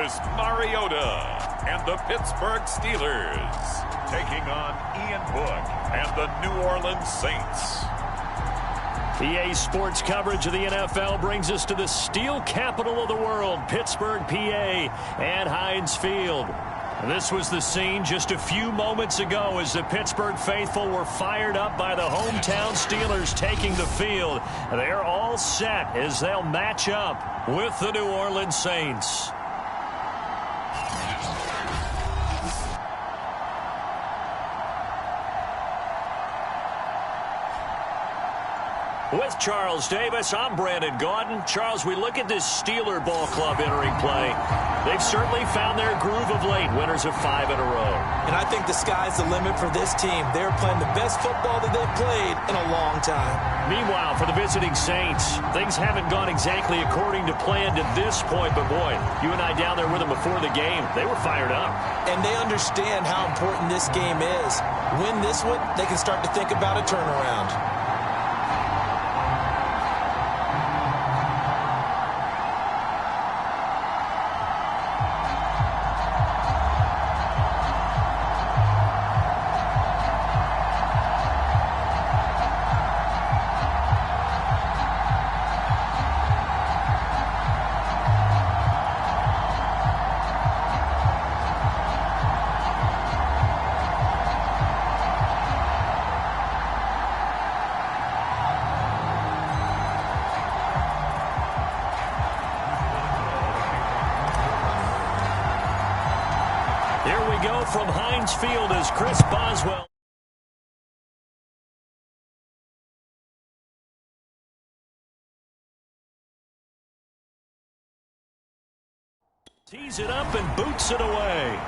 is Mariota and the Pittsburgh Steelers taking on Ian Book and the New Orleans Saints. EA Sports coverage of the NFL brings us to the steel capital of the world, Pittsburgh, PA, at Heinz Field. This was the scene just a few moments ago as the Pittsburgh faithful were fired up by the hometown Steelers taking the field. They're all set as they'll match up with the New Orleans Saints. With Charles Davis, I'm Brandon Gaudin. Charles, we look at this Steeler ball club entering play. They've certainly found their groove of late, winners of 5 in a row. And I think the sky's the limit for this team. They're playing the best football that they've played in a long time. Meanwhile, for the visiting Saints, things haven't gone exactly according to plan to this point. But, boy, you and I down there with them before the game, they were fired up. And they understand how important this game is. Win this one, they can start to think about a turnaround. From Heinz Field is Chris Boswell. Tees it up and boots it away.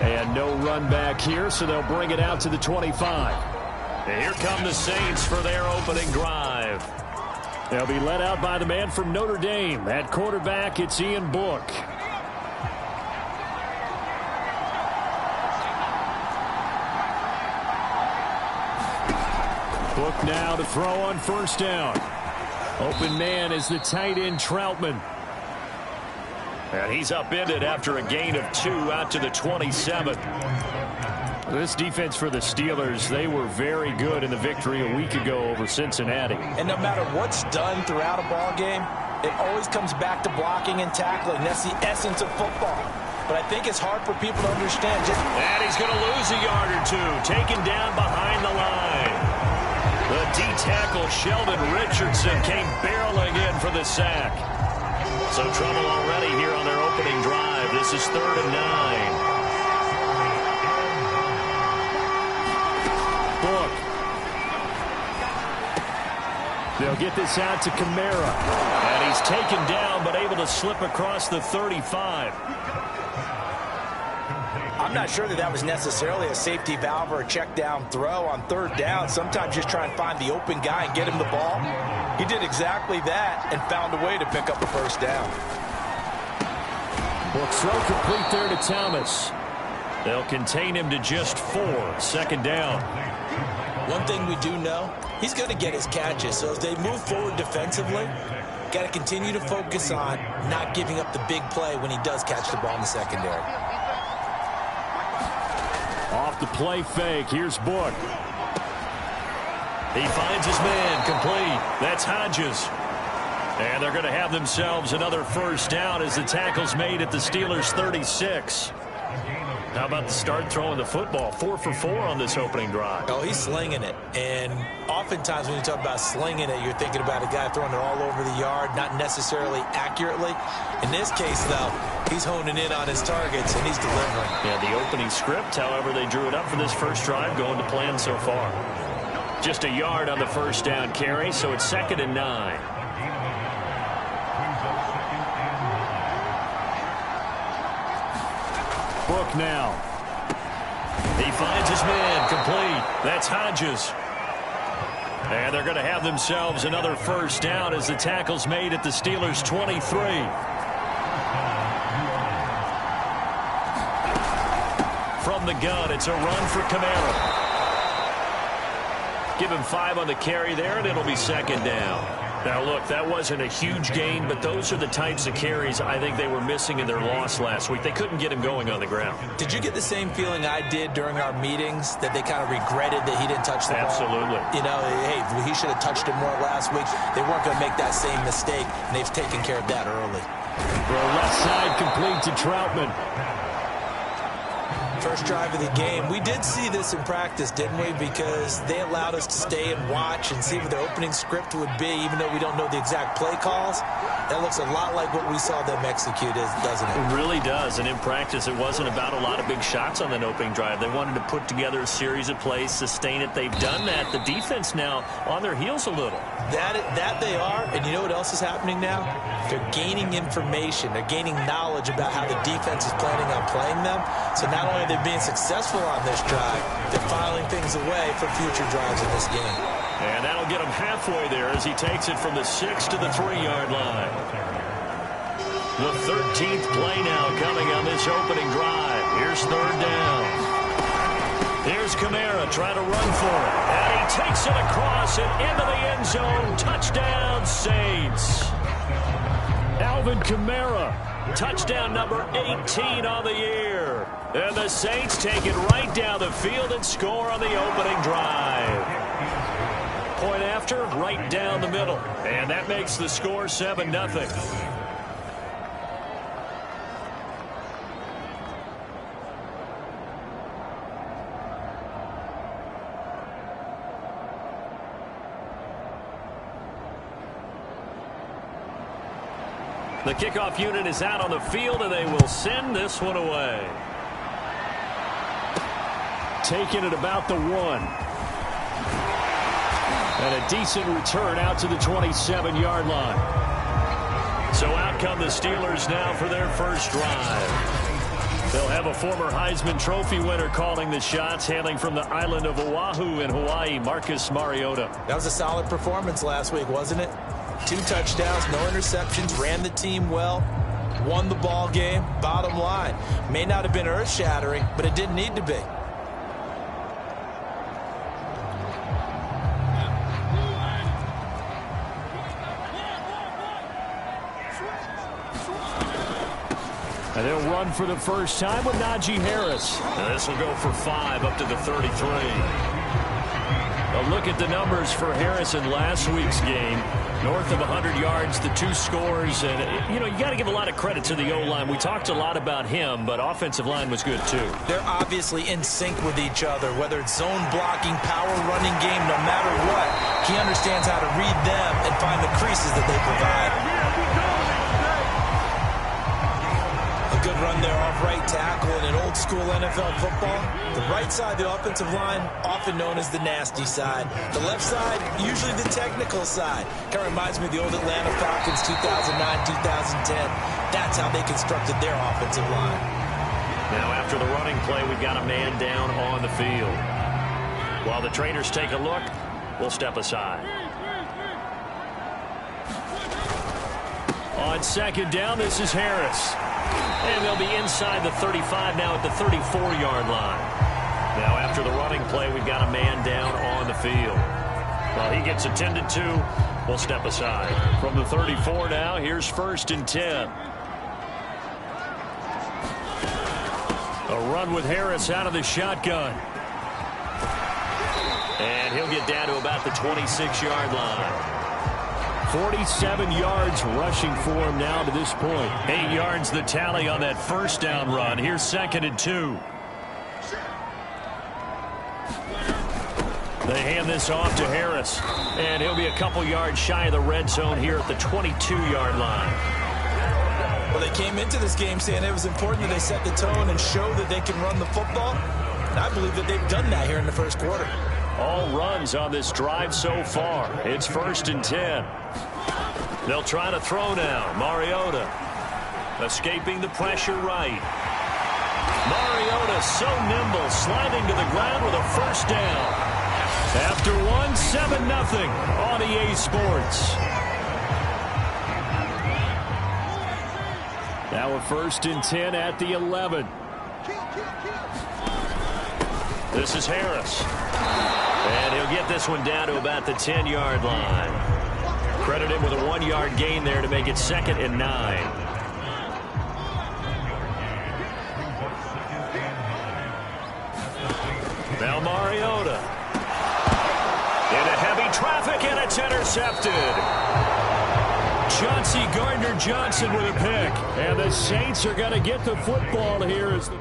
And no run back here, so they'll bring it out to the 25. And here come the Saints for their opening drive. They'll be led out by the man from Notre Dame. At quarterback, it's Ian Book. Book now to throw on first down. Open man is the tight end Troutman. And he's upended after a gain of 2 out to the 27. This defense for the Steelers, they were very good in the victory a week ago over Cincinnati. And no matter what's done throughout a ball game, it always comes back to blocking and tackling. That's the essence of football. But I think it's hard for people to understand. And he's going to lose a yard or 2, taken down behind the line. The D-tackle Sheldon Richardson came barreling in for the sack. So trouble already here on their opening drive. This is 3rd and 9. Book. They'll get this out to Kamara. And he's taken down but able to slip across the 35. I'm not sure that was necessarily a safety valve or a check down throw on 3rd down. Sometimes just try and find the open guy and get him the ball. He did exactly that and found a way to pick up a 1st down. Well, throw complete there to Thomas. They'll contain him to just 4. 2nd down. One thing we do know, he's going to get his catches. So as they move forward defensively, got to continue to focus on not giving up the big play when he does catch the ball in the secondary. Off the play fake. Here's Book. He finds his man complete. That's Hodges. And they're going to have themselves another 1st down as the tackle's made at the Steelers' 36. How about the start throwing the football? 4 for 4 on this opening drive. Oh, he's slinging it. And oftentimes when you talk about slinging it, you're thinking about a guy throwing it all over the yard, not necessarily accurately. In this case, though, he's honing in on his targets, and he's delivering. Yeah, the opening script, however, they drew it up for this first drive, going to plan so far. Just a yard on the 1st down carry, so it's 2nd and 9. Book now. He finds his man complete. That's Hodges. And they're going to have themselves another 1st down as the tackle's made at the Steelers' 23. From the gun, it's a run for Kamara. Give him 5 on the carry there, and it'll be 2nd down. Now, look, that wasn't a huge gain, but those are the types of carries I think they were missing in their loss last week. They couldn't get him going on the ground. Did you get the same feeling I did during our meetings, that they kind of regretted that he didn't touch the ball? Absolutely. You know, hey, he should have touched it more last week. They weren't going to make that same mistake, and they've taken care of that early. Throw left side complete to Troutman. First drive of the game. We did see this in practice, didn't we? Because they allowed us to stay and watch and see what their opening script would be, even though we don't know the exact play calls. That looks a lot like what we saw them execute, doesn't it? It really does. And in practice, it wasn't about a lot of big shots on that opening drive. They wanted to put together a series of plays, sustain it. They've done that. The defense now on their heels a little. That they are. And you know what else is happening now? They're gaining information. They're gaining knowledge about how the defense is planning on playing them. So not only are they being successful on this drive, they're filing things away for future drives in this game. And that'll get him halfway there as he takes it from the 6 to the 3-yard line. The 13th play now coming on this opening drive. Here's third down. Here's Kamara trying to run for it. And he takes it across and into the end zone. Touchdown, Saints. Alvin Kamara, touchdown number 18 on the year. And the Saints take it right down the field and score on the opening drive. Point after, right down the middle. And that makes the score 7-0. The kickoff unit is out on the field, and they will send this one away. Taking it about the 1. And a decent return out to the 27-yard line. So out come the Steelers now for their first drive. They'll have a former Heisman Trophy winner calling the shots, hailing from the island of Oahu in Hawaii, Marcus Mariota. That was a solid performance last week, wasn't it? 2 touchdowns, no interceptions, ran the team well, won the ball game. Bottom line, may not have been earth-shattering, but it didn't need to be. And they'll run for the first time with Najee Harris. And this will go for 5 up to the 33. A look at the numbers for Harris in last week's game. North of 100 yards, the 2 scores. And, you know, you got to give a lot of credit to the O-line. We talked a lot about him, but offensive line was good, too. They're obviously in sync with each other, whether it's zone blocking, power running game, no matter what. He understands how to read them and find the creases that they provide. Good run there off right tackle in an old school NFL football. The right side, the offensive line, often known as the nasty side. The left side, usually the technical side. Kind of reminds me of the old Atlanta Falcons 2009, 2010. That's how they constructed their offensive line. Now after the running play, we've got a man down on the field. While the trainers take a look, we'll step aside. On second down, this is Harris. And they'll be inside the 35 now at the 34-yard line. Now after the running play, we've got a man down on the field. While he gets attended to, we'll step aside. From the 34 now, here's 1st and 10. A run with Harris out of the shotgun. And he'll get down to about the 26-yard line. 47 yards rushing for him now to this point. 8 yards the tally on that first down run. Here's 2nd and 2. They hand this off to Harris. And he'll be a couple yards shy of the red zone here at the 22-yard line. Well, they came into this game saying it was important that they set the tone and show that they can run the football. And I believe that they've done that here in the first quarter. All runs on this drive so far. It's 1st and 10. They'll try to throw now. Mariota escaping the pressure right. Mariota so nimble, sliding to the ground with a first down. After 7-0 on EA Sports. Now a 1st and 10 at the 11. This is Harris. And he'll get this one down to about the 10-yard line. Credit him with a 1-yard gain there to make it 2nd and 9. Now Mariota. Into heavy traffic, and it's intercepted. Chauncey Gardner-Johnson with a pick. And the Saints are going to get the football here as the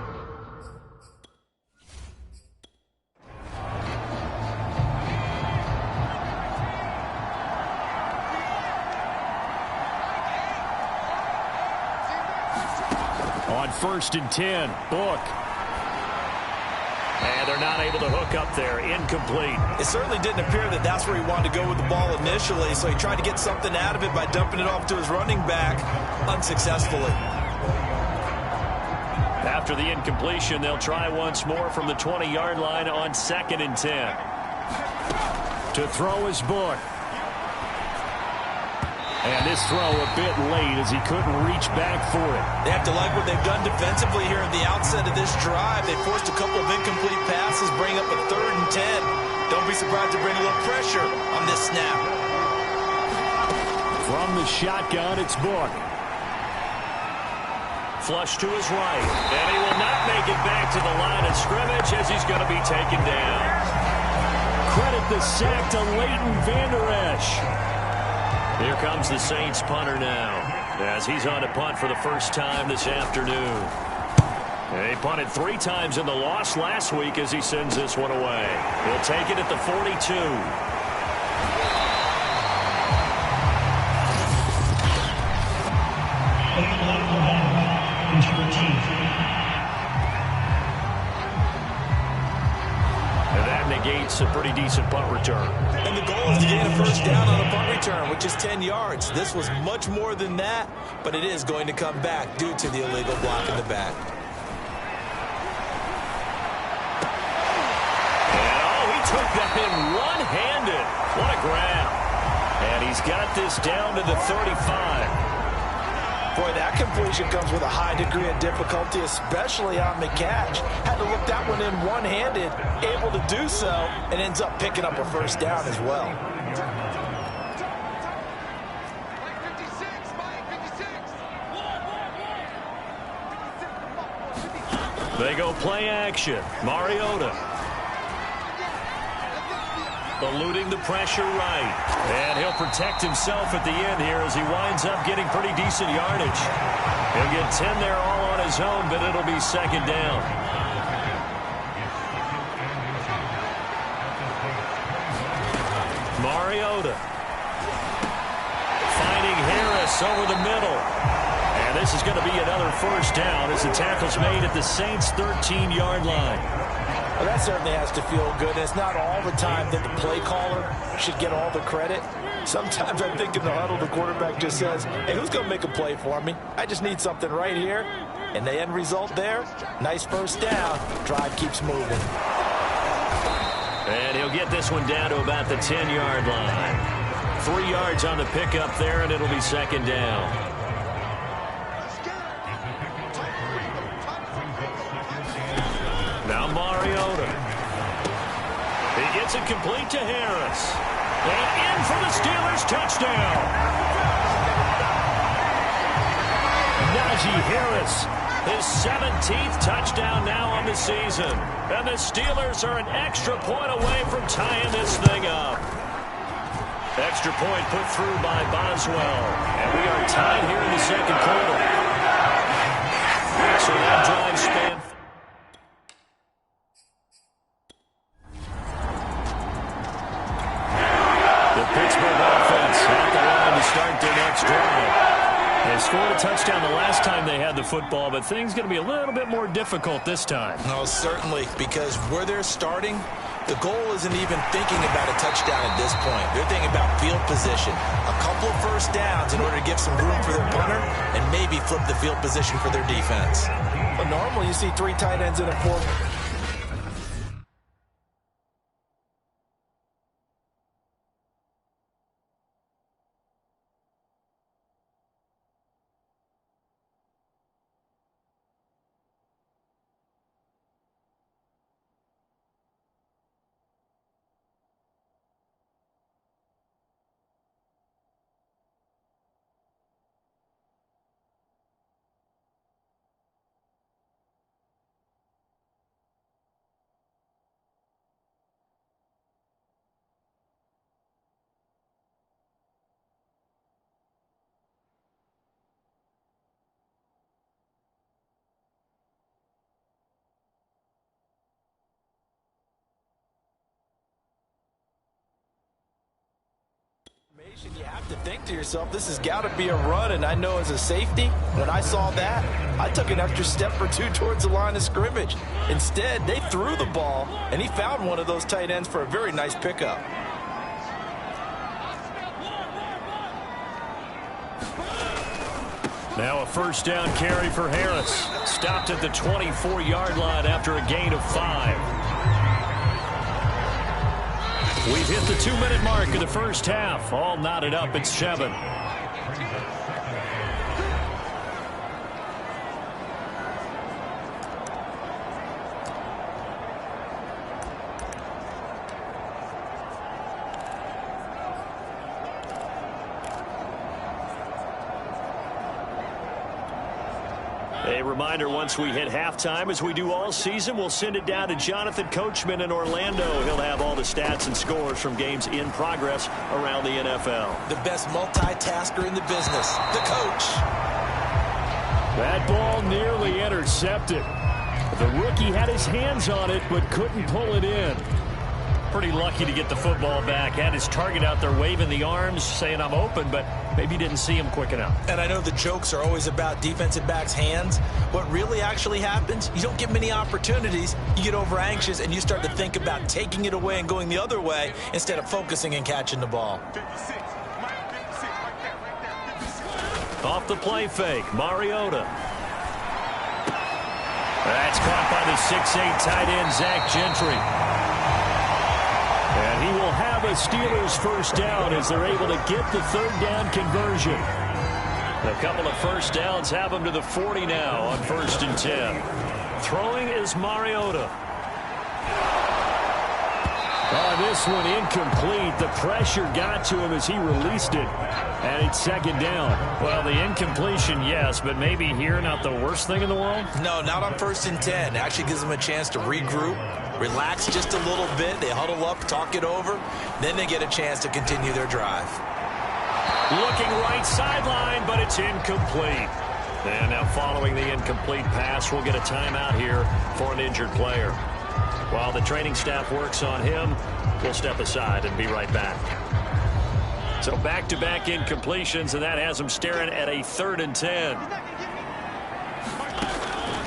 on 1st and 10, Book. And they're not able to hook up there. Incomplete. It certainly didn't appear that that's where he wanted to go with the ball initially, so he tried to get something out of it by dumping it off to his running back unsuccessfully. After the incompletion, they'll try once more from the 20-yard line on 2nd and 10. To throw is Book. And this throw a bit late as he couldn't reach back for it. They have to like what they've done defensively here at the outset of this drive. They forced a couple of incomplete passes, bring up a 3rd and 10. Don't be surprised to bring a little pressure on this snap. From the shotgun, it's Book. Flush to his right. And he will not make it back to the line of scrimmage as he's going to be taken down. Credit the sack to Leighton Vander Esch. Here comes the Saints punter now as he's on to punt for the first time this afternoon. He punted 3 times in the loss last week as he sends this one away. He'll take it at the 42. And that negates a pretty decent punt return. And the goal is to gain a first down on a punt return, which is 10 yards. This was much more than that, but it is going to come back due to the illegal block in the back. And he took that in one-handed. What a grab. And he's got this down to the 35. Boy, that completion comes with a high degree of difficulty, especially on the catch. Had to look that one in one-handed, able to do so, and ends up picking up a first down as well. They go play action. Mariota. Eluding the pressure right. And he'll protect himself at the end here as he winds up getting pretty decent yardage. He'll get 10 there all on his own, but it'll be 2nd down. Mariota. Finding Harris over the middle. And this is going to be another first down as the tackle's made at the Saints' 13-yard line. Well, that certainly has to feel good. It's not all the time that the play caller should get all the credit. Sometimes I think in the huddle, the quarterback just says, hey, who's going to make a play for me? I just need something right here. And the end result there, nice first down. Drive keeps moving. And he'll get this one down to about the 10-yard line. 3 yards on the pickup there, and it'll be 2nd down. Now Mariota. He gets it complete to Harris. And in for the Steelers touchdown. Najee Harris, his 17th touchdown now on the season. And the Steelers are an extra point away from tying this thing up. Extra point put through by Boswell. And we are tied here in the 2nd quarter. So that drive span. The Pittsburgh offense at the line to start their next drive. They scored a touchdown the last time they had the football, but things going to be a little bit more difficult this time. No, certainly, because where they're starting, the goal isn't even thinking about a touchdown at this point. They're thinking about field position. A couple of first downs in order to give some room for their punter and maybe flip the field position for their defense. But normally you see 3 tight ends in a 4. You have to think to yourself, this has got to be a run, and I know as a safety, when I saw that, I took an extra step or two towards the line of scrimmage. Instead, they threw the ball, and he found one of those tight ends for a very nice pickup. Now a first down carry for Harris. Stopped at the 24-yard line after a gain of 5. We've hit the 2-minute mark of the first half. All knotted up at 7. A reminder, once we hit halftime, as we do all season, we'll send it down to Jonathan Coachman in Orlando. He'll have all the stats and scores from games in progress around the NFL. The best multitasker in the business, the coach. That ball nearly intercepted. The rookie had his hands on it, but couldn't pull it in. Pretty lucky to get the football back. Had his target out there waving the arms, saying I'm open, but maybe didn't see him quick enough. And I know the jokes are always about defensive backs' hands. What really actually happens, you don't get many opportunities. You get over anxious, and you start to think about taking it away and going the other way instead of focusing and catching the ball. Off the play fake, Mariota. That's caught by the 6'8" tight end, Zach Gentry. And he will have a Steelers first down as they're able to get the third down conversion. A couple of first downs have them to the 40 now on 1st and 10. Throwing is Mariota. This one incomplete. The pressure got to him as he released it. And it's 2nd down. Well, the incompletion, yes, but maybe here not the worst thing in the world? No, not on 1st and 10. It actually gives them a chance to regroup, relax just a little bit. They huddle up, talk it over. Then they get a chance to continue their drive. Looking right sideline, but it's incomplete. And now following the incomplete pass, we'll get a timeout here for an injured player. While the training staff works on him, we'll step aside and be right back. So back-to-back incompletions, and that has him staring at a 3rd and 10.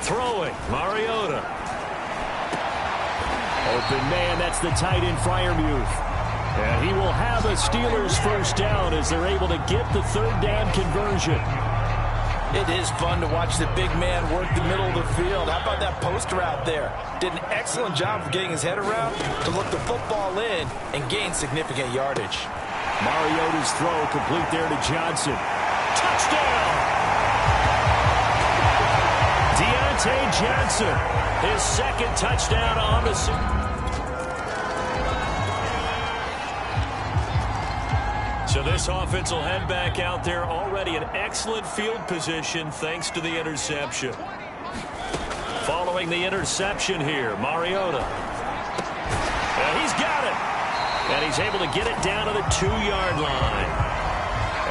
Throwing, Mariota. Open man, that's the tight end, Freiermuth. And he will have a Steelers first down as they're able to get the 3rd down conversion. It is fun to watch the big man work the middle of the field. How about that post route there? Did an excellent job of getting his head around to look the football in and gain significant yardage. Mariota's throw complete there to Johnson. Touchdown! Deontay Johnson, his 2nd touchdown on the season. So this offense will head back out there, already in excellent field position thanks to the interception. Following the interception here, Mariota. And he's got it. And he's able to get it down to the 2-yard line.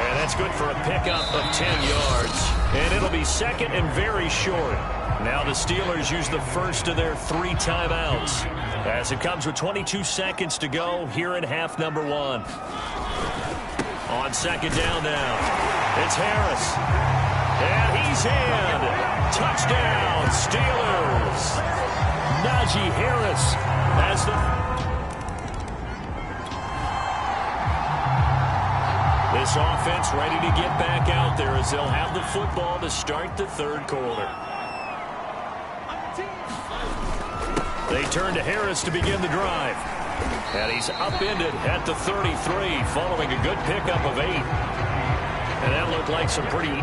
And that's good for a pickup of 10 yards. And it'll be 2nd and very short. Now the Steelers use the first of their 3 timeouts, as it comes with 22 seconds to go here in half number 1. On 2nd down now, it's Harris. And he's in. Touchdown, Steelers. Najee Harris has this offense ready to get back out there as they'll have the football to start the 3rd quarter. They turn to Harris to begin the drive. And he's upended at the 33 following a good pickup of 8. And that looked like some pretty...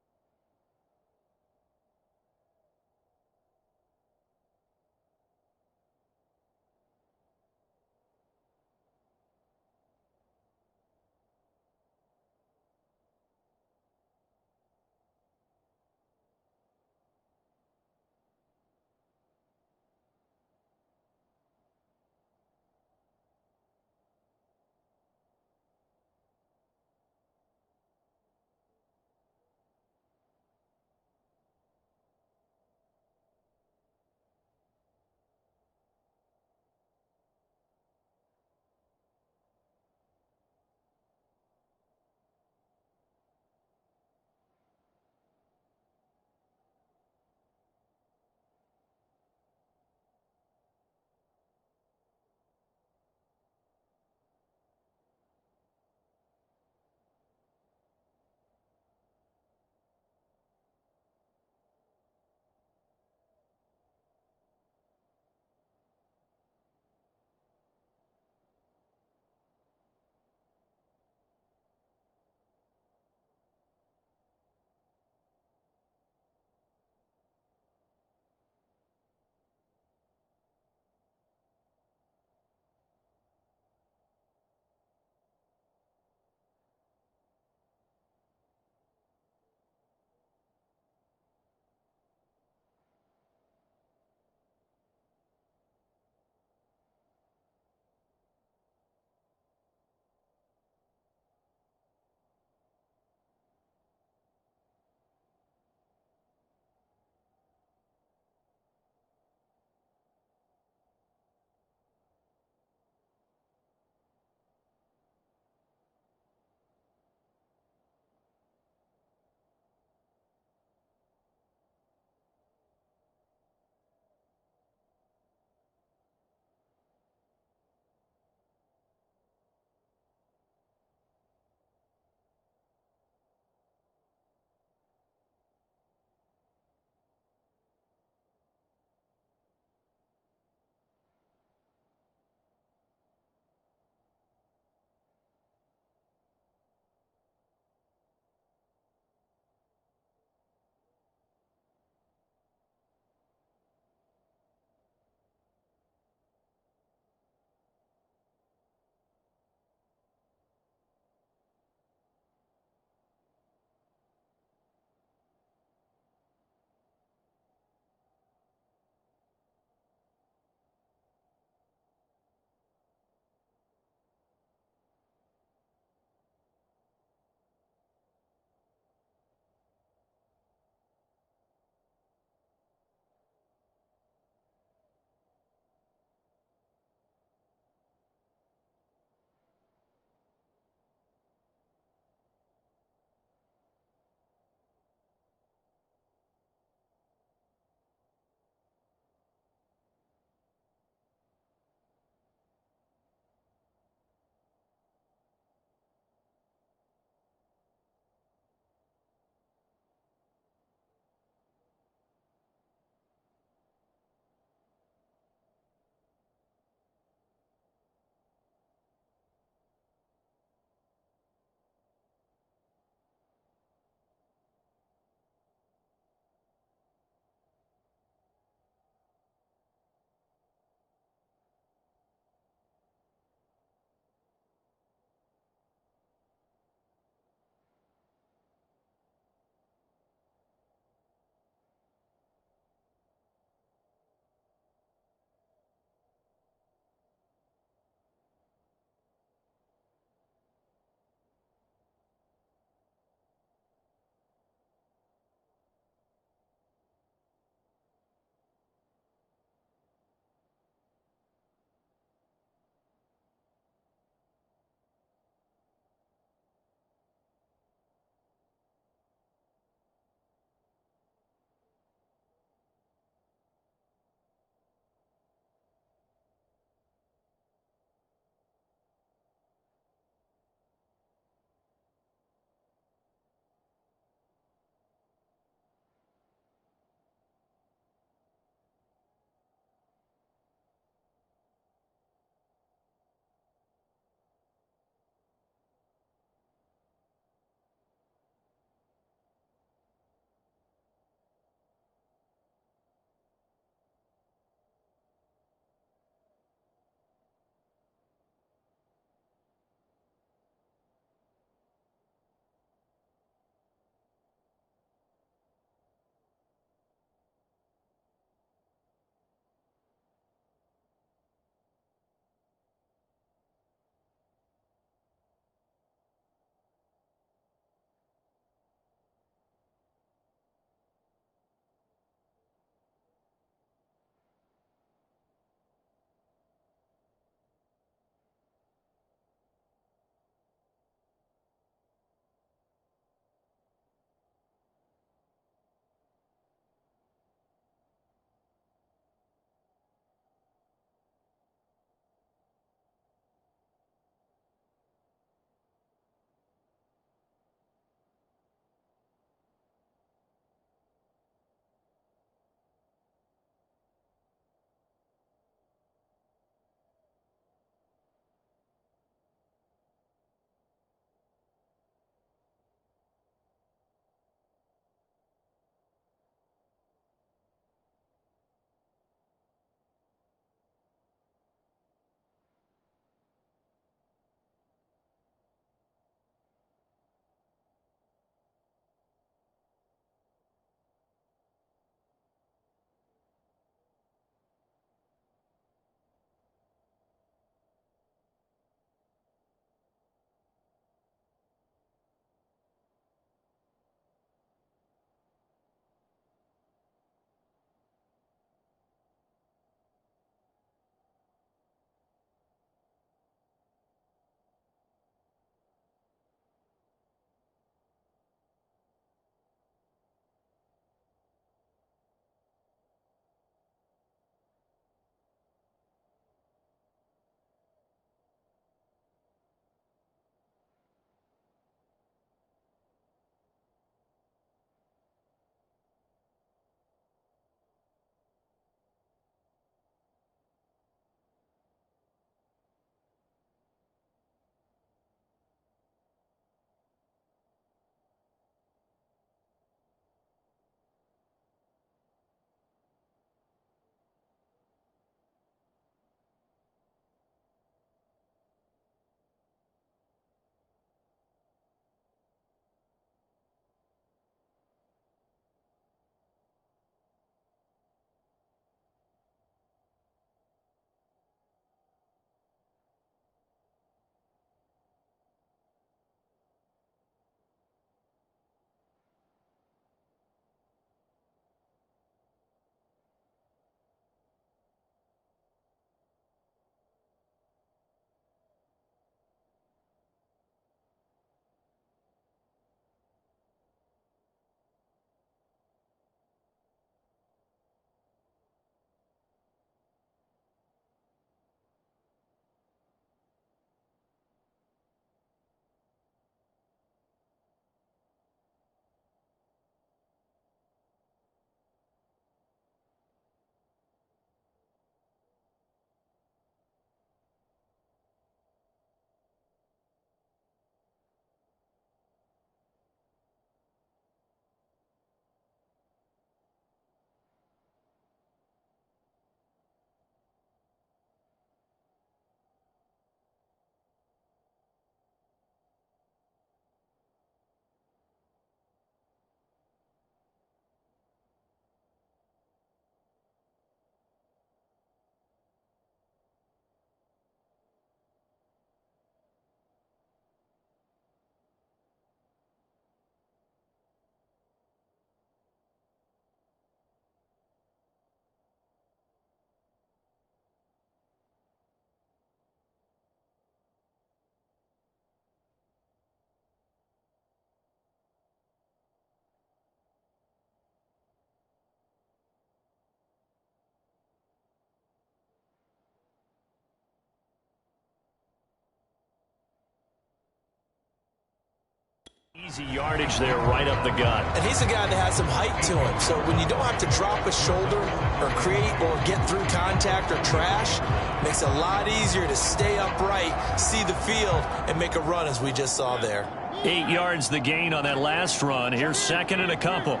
Easy yardage there right up the gut. And he's a guy that has some height to him. So when you don't have to drop a shoulder or create or get through contact or trash, makes it a lot easier to stay upright, see the field, and make a run as we just saw there. 8 yards the gain on that last run. Here's second and a couple.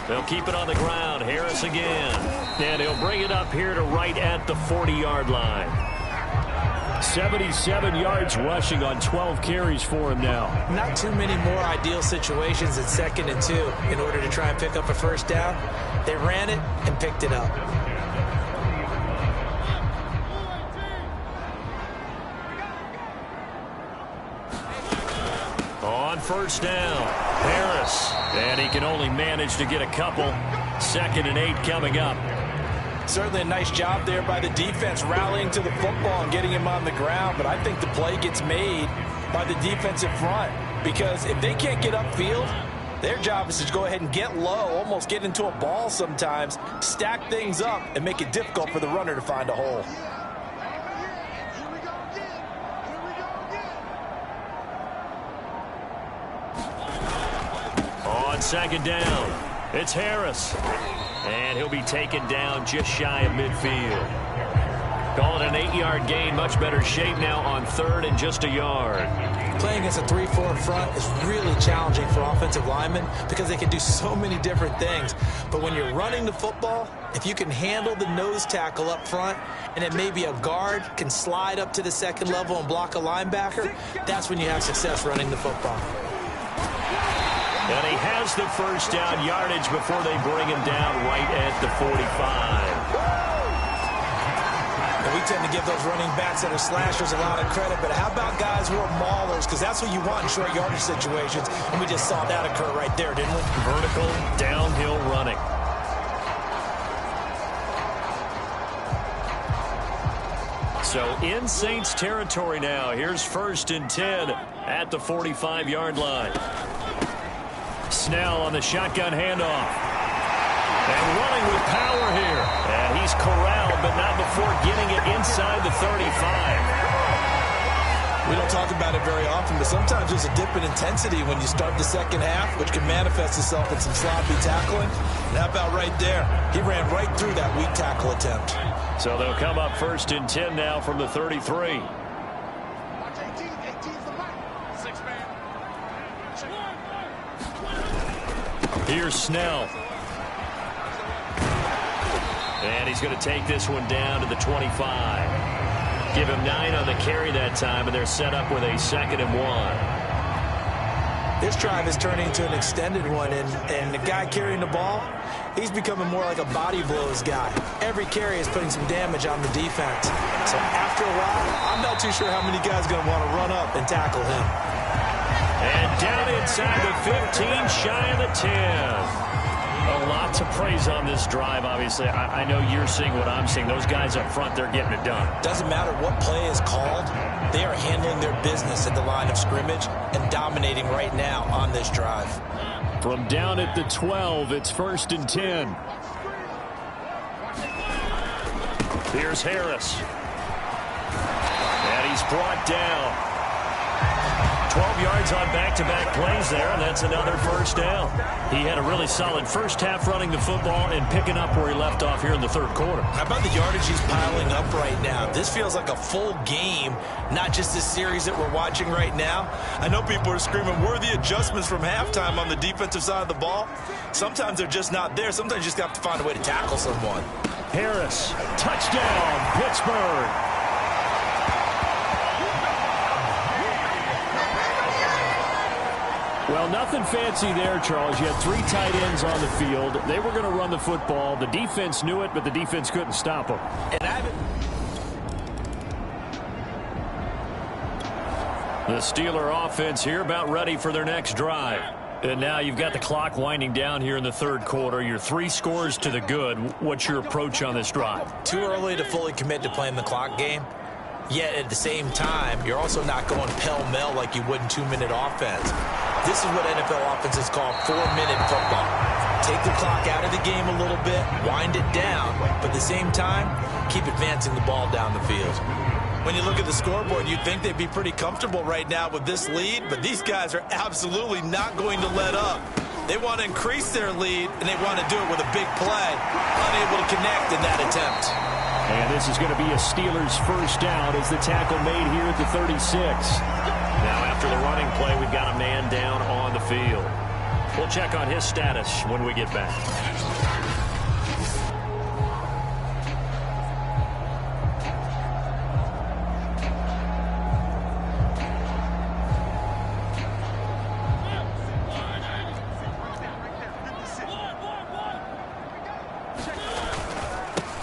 They'll keep it on the ground. Harris again. And he'll bring it up here to right at the 40-yard line. 77 yards rushing on 12 carries for him now. Not too many more ideal situations at 2nd and 2 in order to try and pick up a first down. They ran it and picked it up. On first down, Harris. And he can only manage to get a couple. 2nd and 8 coming up. Certainly a nice job there by the defense rallying to the football and getting him on the ground. But I think the play gets made by the defensive front. Because if they can't get upfield, their job is to go ahead and get low, almost get into a ball sometimes, stack things up, and make it difficult for the runner to find a hole. On 2nd down, it's Harris. And he'll be taken down just shy of midfield. Call it an 8-yard gain. Much better shape now on 3rd and just a yard. Playing against a 3-4 front is really challenging for offensive linemen because they can do so many different things. But when you're running the football, if you can handle the nose tackle up front and then maybe a guard can slide up to the 2nd level and block a linebacker, that's when you have success running the football. And he has the first down yardage before they bring him down right at the 45. And we tend to give those running backs that are slashers a lot of credit, but how about guys who are maulers? Because that's what you want in short yardage situations, and we just saw that occur right there, didn't we? Vertical, downhill running. So in Saints territory now. Here's 1st and 10 at the 45-yard line. Snell on the shotgun handoff. And running with power here. And he's corralled, but not before getting it inside the 35. We don't talk about it very often, but sometimes there's a dip in intensity when you start the 2nd half, which can manifest itself in some sloppy tackling. And how about right there? He ran right through that weak tackle attempt. So they'll come up 1st and 10 now from the 33. Here's Snell. And he's going to take this one down to the 25. Give him 9 on the carry that time, and they're set up with a 2nd and 1. This drive is turning into an extended one, and the guy carrying the ball, he's becoming more like a body blows guy. Every carry is putting some damage on the defense. So after a while, I'm not too sure how many guys are going to want to run up and tackle him. And down inside the 15, shy of the 10. A lot to praise on this drive, obviously. I know you're seeing what I'm seeing. Those guys up front, they're getting it done. Doesn't matter what play is called. They are handling their business at the line of scrimmage and dominating right now on this drive. From down at the 12, it's 1st and 10. Here's Harris. And he's brought down. 12 yards on back-to-back plays there, and that's another first down. He had a really solid first half running the football and picking up where he left off here in the 3rd quarter. How about the yardage he's piling up right now? This feels like a full game, not just this series that we're watching right now. I know people are screaming, where are the adjustments from halftime on the defensive side of the ball? Sometimes they're just not there. Sometimes you just have to find a way to tackle someone. Harris, touchdown, Pittsburgh. Well, nothing fancy there, Charles. You had 3 tight ends on the field. They were going to run the football. The defense knew it, but the defense couldn't stop them. And the Steeler offense here about ready for their next drive. And now you've got the clock winding down here in the 3rd quarter. You're 3 scores to the good. What's your approach on this drive? Too early to fully commit to playing the clock game. Yet at the same time, you're also not going pell-mell like you would in 2-minute offense. This is what NFL offenses call 4-minute football. Take the clock out of the game a little bit, wind it down, but at the same time, keep advancing the ball down the field. when you look at the scoreboard, you'd think they'd be pretty comfortable right now with this lead, but these guys are absolutely not going to let up. They want to increase their lead, and they want to do it with a big play. Unable to connect in that attempt. And this is going to be a Steelers first down as the tackle made here at the 36. Now after the running play, we've got a man down on the field. We'll check on his status when we get back.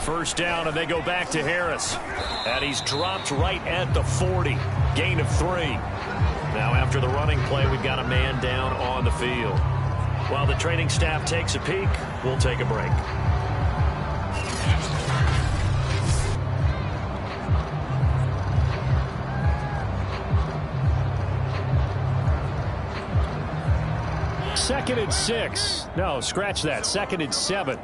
First down, and they go back to Harris. And he's dropped right at the 40. Gain of 3. Now after the running play, we've got a man down on the field. While the training staff takes a peek, we'll take a break. Second and 6. No, scratch that. Second and 7.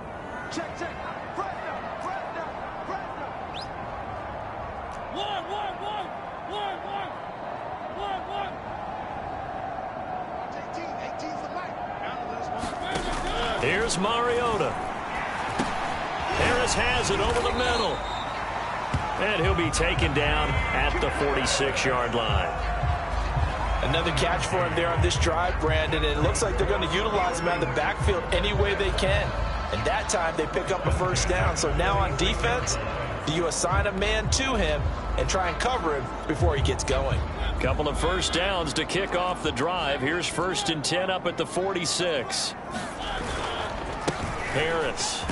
Here's Mariota. Harris has it over the middle. And he'll be taken down at the 46-yard line. Another catch for him there on this drive, Brandon. And it looks like they're going to utilize him out of the backfield any way they can. And that time they pick up a first down. So now on defense, do you assign a man to him and try and cover him before he gets going? Couple of first downs to kick off the drive. Here's 1st and 10 up at the 46. Harris.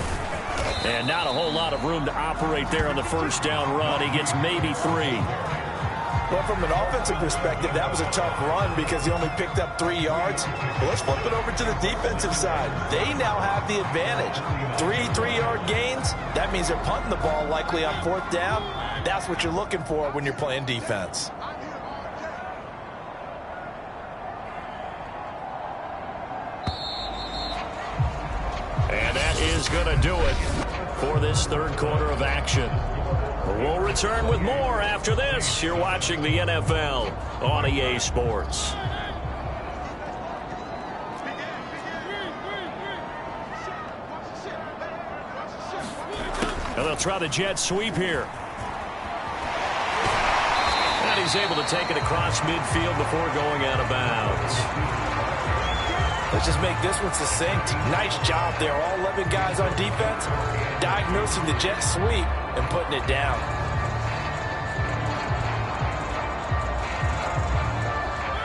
And not a whole lot of room to operate there on the first down run. He gets maybe 3. Well, from an offensive perspective, that was a tough run because he only picked up 3 yards. But let's flip it over to the defensive side. They now have the advantage. 3-3-yard gains. That means they're punting the ball likely on 4th down. That's what you're looking for when you're playing defense. And that is going to do it for this third quarter of action. We'll return with more after this. You're watching the NFL on EA Sports. And they'll try the jet sweep here. And he's able to take it across midfield before going out of bounds. Let's just make this one succinct. Nice job there. All 11 guys on defense diagnosing the jet sweep and putting it down.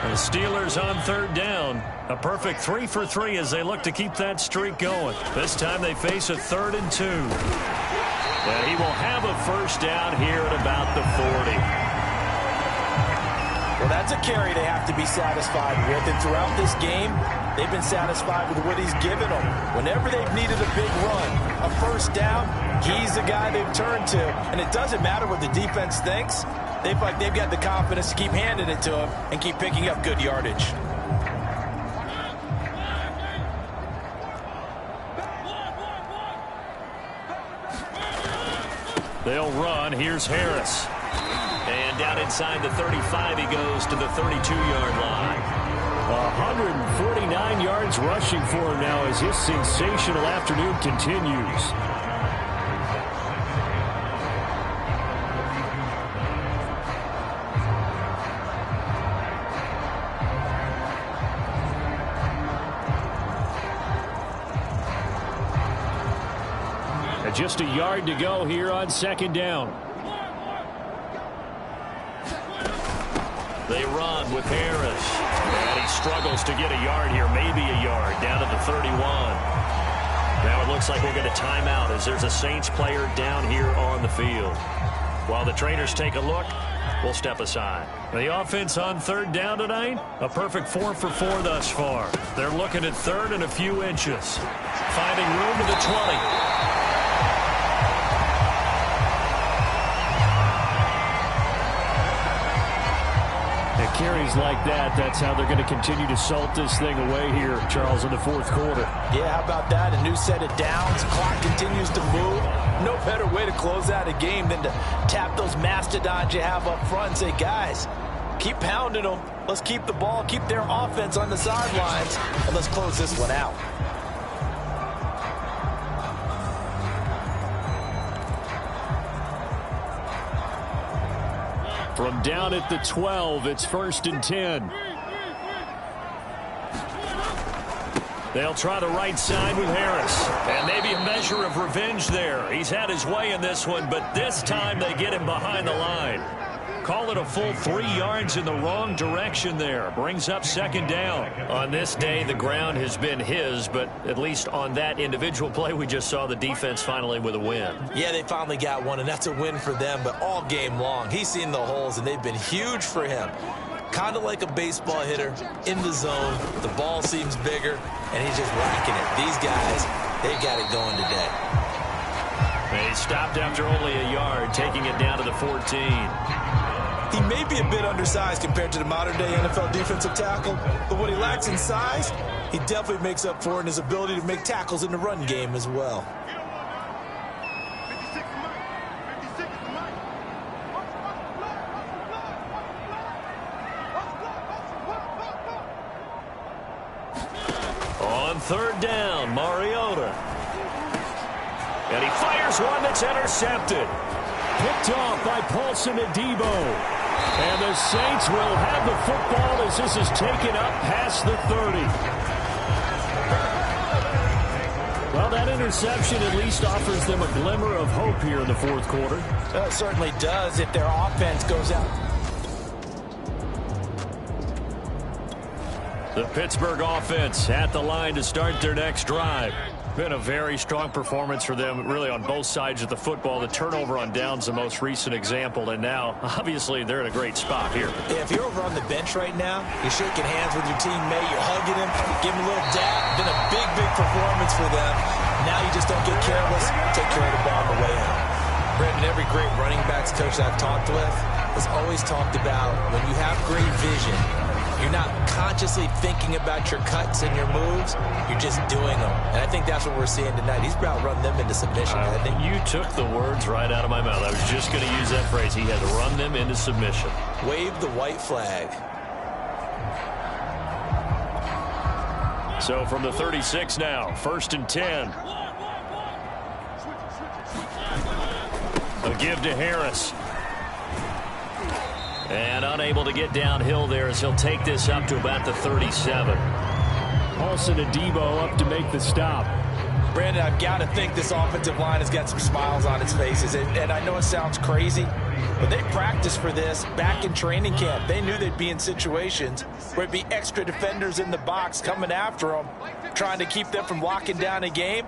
The Steelers on 3rd down. A perfect 3 for 3 as they look to keep that streak going. This time they face a 3rd and 2. And he will have a first down here at about the 40. Well, that's a carry they have to be satisfied with. And throughout this game, they've been satisfied with what he's given them. Whenever they've needed a big run, a first down, he's the guy they've turned to. And it doesn't matter what the defense thinks. They feel like they've got the confidence to keep handing it to him and keep picking up good yardage. They'll run. Here's Harris. And down inside the 35, he goes to the 32-yard line. 149 yards rushing for him now as his sensational afternoon continues. And just a yard to go here on 2nd down. They run with Harris. And he struggles to get a yard here, maybe a yard, down to the 31. Now it looks like we'll get a timeout as there's a Saints player down here on the field. While the trainers take a look, we'll step aside. The offense on 3rd down tonight, a perfect 4 for 4 thus far. They're looking at 3rd and a few inches. Finding room to the 20. carries like that, that's how they're going to continue to salt this thing away here, Charles, in the fourth quarter. Yeah, how about that? A new set of downs. Clock continues to move. No better way to close out a game than to tap those mastodons you have up front and say, guys, keep pounding them. Let's keep the ball, keep their offense on the sidelines, and let's close this one out. From down at the 12, it's 1st and 10. They'll try the right side with Harris. And maybe a measure of revenge there. He's had his way in this one, but this time they get him behind the line. Call it a full 3 yards in the wrong direction there. Brings up 2nd down. On this day, the ground has been his, but at least on that individual play, we just saw the defense finally with a win. Yeah, they finally got one, and that's a win for them, but all game long, he's seen the holes, and they've been huge for him. Kind of like a baseball hitter in the zone. The ball seems bigger, and he's just whacking it. These guys, they've got it going today. They stopped after only a yard, taking it down to the 14. He may be a bit undersized compared to the modern-day NFL defensive tackle, but what he lacks in size, he definitely makes up for in his ability to make tackles in the run game as well. On 3rd down, Mariota. And he fires one that's intercepted. Picked off by Paulson Adebo. And the Saints will have the football as this is taken up past the 30. Well, that interception at least offers them a glimmer of hope here in the fourth quarter. It certainly does if their offense goes out. The Pittsburgh offense at the line to start their next drive. Been a very strong performance for them, really, on both sides of the football. The turnover on downs, the most recent example, and now, obviously, they're in a great spot here. Yeah, if you're over on the bench right now, you're shaking hands with your teammate, you're hugging him, giving him a little dap. Been a big, big performance for them. Now you just don't get careless, take care of the ball on the way out. Brandon, every great running backs coach I've talked with has always talked about when you have great vision, you're not consciously thinking about your cuts and your moves. You're just doing them. And I think that's what we're seeing tonight. He's about run them into submission. I think you took the words right out of my mouth. I was just going to use that phrase. He had run them into submission. Wave the white flag. So from the 36 now, 1st and 10. A give to Harris. And unable to get downhill there as he'll take this up to about the 37. Paulson Adebo up to make the stop. Brandon, I've got to think this offensive line has got some smiles on its faces. And I know it sounds crazy, but they practiced for this back in training camp. They knew they'd be in situations where it'd be extra defenders in the box coming after them, trying to keep them from locking down a game.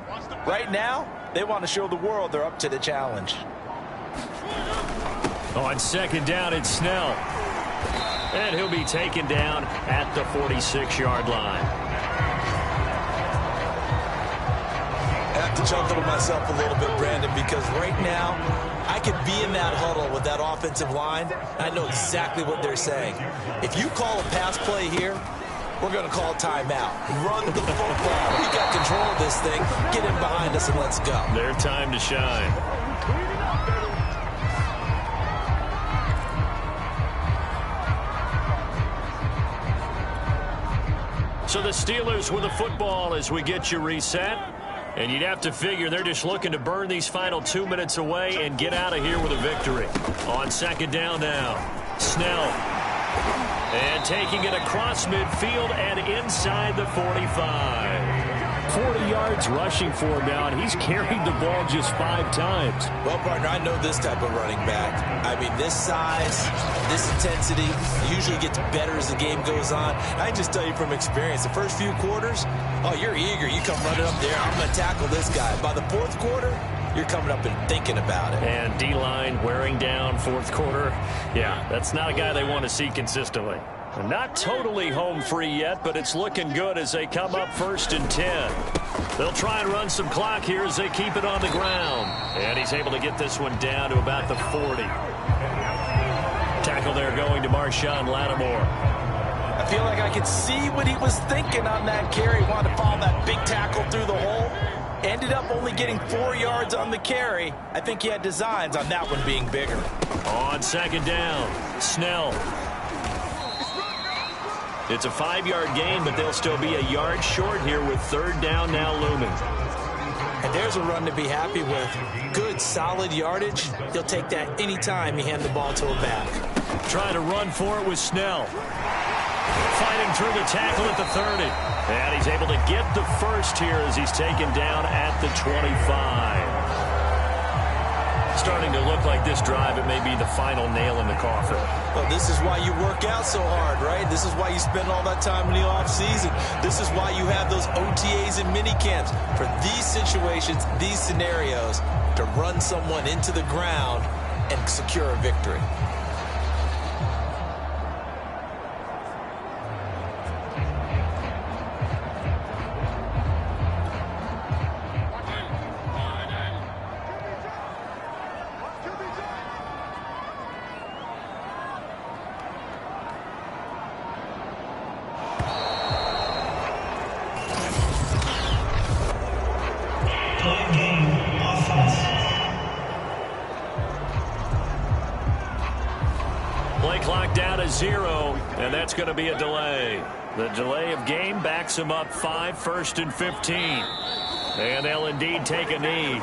Right now, they want to show the world they're up to the challenge. On 2nd down, it's Snell. And he'll be taken down at the 46-yard line. I have to chuckle to myself a little bit, Brandon, because right now I could be in that huddle with that offensive line. I know exactly what they're saying. If you call a pass play here, we're going to call timeout. Run the football. We got control of this thing. Get in behind us and let's go. Their time to shine. So the Steelers with the football as we get you reset. And you'd have to figure they're just looking to burn these final 2 minutes away and get out of here with a victory. On 2nd down now, Snell. And taking it across midfield and inside the 45. 40 yards rushing for him now, and he's carried the ball just 5 times. Well, partner, I know this type of running back. I mean, this size, this intensity usually gets better as the game goes on. I can just tell you from experience, the first few quarters, oh, you're eager. You come running up there. I'm going to tackle this guy. By the 4th quarter, you're coming up and thinking about it. And D-line wearing down 4th quarter. Yeah, that's not a guy they want to see consistently. Not totally home free yet, but it's looking good as they come up 1st and 10. They'll try and run some clock here as they keep it on the ground. And he's able to get this one down to about the 40. Tackle tackle there going to Marshawn Lattimore. I feel like I could see what he was thinking on that carry. He wanted to follow that big tackle through the hole. Ended up only getting 4 yards on the carry. I think he had designs on that one being bigger. On second down, Snell. It's a 5-yard gain, but they'll still be a yard short here with third down now looming. And there's a run to be happy with. Good, solid yardage. He'll take that anytime you hand the ball to a back. Trying to run for it with Snell. Fighting through the tackle at the 30. And he's able to get the first here as he's taken down at the 25. Starting to look like this drive, it may be the final nail in the coffin. Well, this is why you work out so hard, right? This is why you spend all that time in the offseason. This is why you have those OTAs and mini camps. For these situations, these scenarios, to run someone into the ground and secure a victory. Play clock down to 0, and that's going to be a delay. The delay of game backs them up 5, 1st and 15. And they'll indeed take a knee.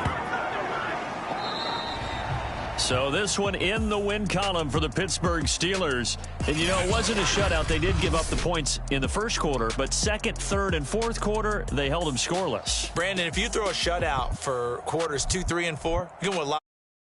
So this one in the win column for the Pittsburgh Steelers. And, you know, it wasn't a shutout. They did give up the points in the first quarter, but second, third, and fourth quarter, they held them scoreless. Brandon, if you throw a shutout for quarters 2, 3, and 4, you can win a lot.